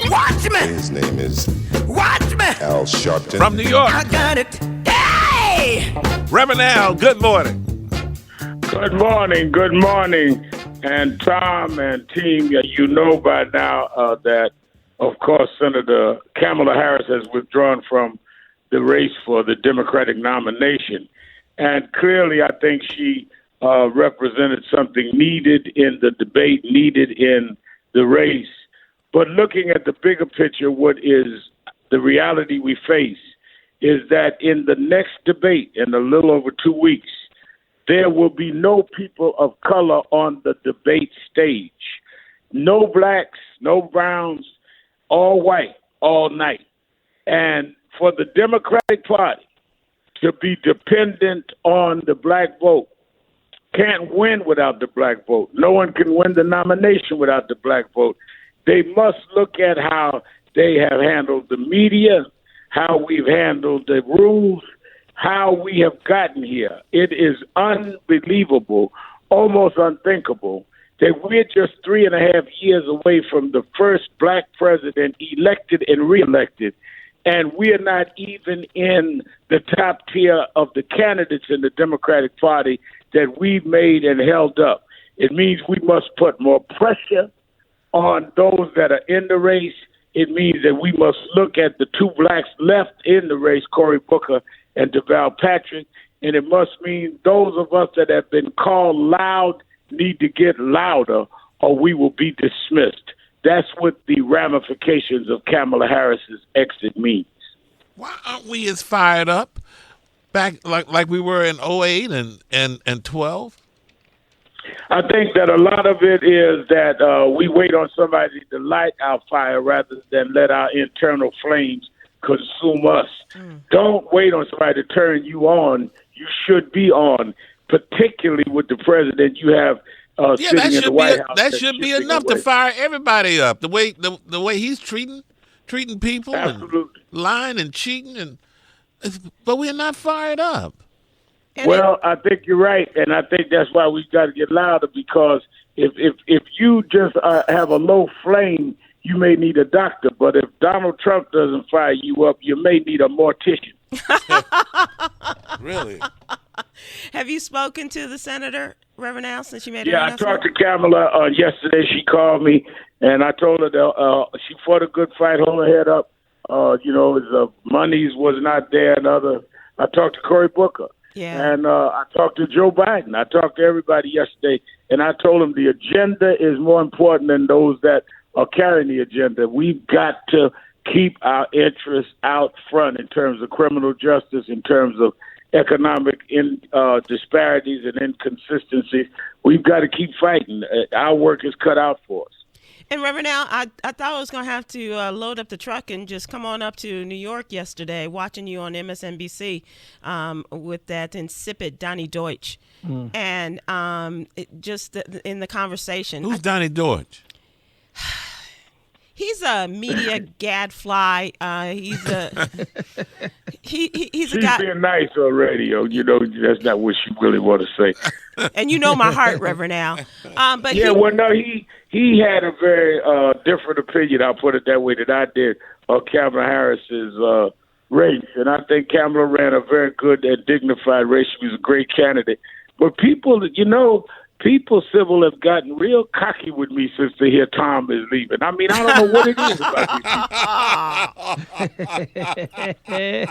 Watch me! His name is Watch me! Al Sharpton. From New York, I got it. Hey! Reverend Al, good morning. Good morning, good morning. And Tom and team, you know by now that, of course, Senator Kamala Harris has withdrawn from the race for the Democratic nomination. And clearly, I think she represented something needed in the debate, needed in the race. But looking at the bigger picture, what is the reality we face is that in the next debate, in a little over 2 weeks, there will be no people of color on the debate stage. No blacks, no browns, all white, all night. And for the Democratic Party to be dependent on the black vote, can't win without the black vote. No one can win the nomination without the black vote. They must look at how they have handled the media, how we've handled the rules, how we have gotten here. It is unbelievable, almost unthinkable, that we're just 3.5 years away from the first black president elected and reelected, and we're not even in the top tier of the candidates in the Democratic Party that we've made and held up. It means we must put more pressure on those that are in the race. It means that we must look at the two blacks left in the race, Cory Booker and DeVal Patrick, and it must mean those of us that have been called loud need to get louder or we will be dismissed. That's what the ramifications of Kamala Harris's exit means. Why aren't we as fired up back like we were in 08 and 12? I think that a lot of it is that we wait on somebody to light our fire rather than let our internal flames consume us. Don't wait on somebody to turn you on. You should be on, particularly with the president you have sitting in the White House. That should be enough to fire everybody up. The way he's treating people, absolutely, and lying and cheating, but we're not fired up. Well, I think you're right, and I think that's why we've got to get louder, because if you just have a low flame, you may need a doctor. But if Donald Trump doesn't fire you up, you may need a mortician. Really? Have you spoken to the senator, Reverend Al, since you made her announcement? Yeah, I talked to Kamala yesterday. She called me, and I told her that she fought a good fight, hold her head up. The monies was not there, and other. I talked to Cory Booker. Yeah. And I talked to Joe Biden. I talked to everybody yesterday, and I told them the agenda is more important than those that are carrying the agenda. We've got to keep our interests out front in terms of criminal justice, in terms of economic disparities and inconsistencies. We've got to keep fighting. Our work is cut out for us. And Reverend Al, I thought I was going to have to load up the truck and just come on up to New York yesterday, watching you on MSNBC with that insipid Donnie Deutsch. And just in the conversation. Who's Donnie Deutsch? He's a media gadfly. He's a She's guy. being nice on radio. That's not what she really want to say. And you know my heart, Reverend Al. But he had a very different opinion, I'll put it that way, that I did of Kamala Harris's race. And I think Kamala ran a very good and dignified race. She was a great candidate. But people civil have gotten real cocky with me since they hear Tom is leaving. I mean, I don't know what it is about these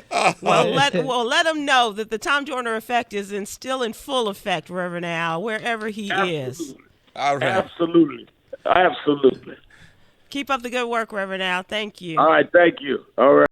people. let him know that the Tom Joyner effect is still in full effect, Reverend Al, wherever he is. All right. Absolutely. Keep up the good work, Reverend Al. Thank you. All right, thank you. All right.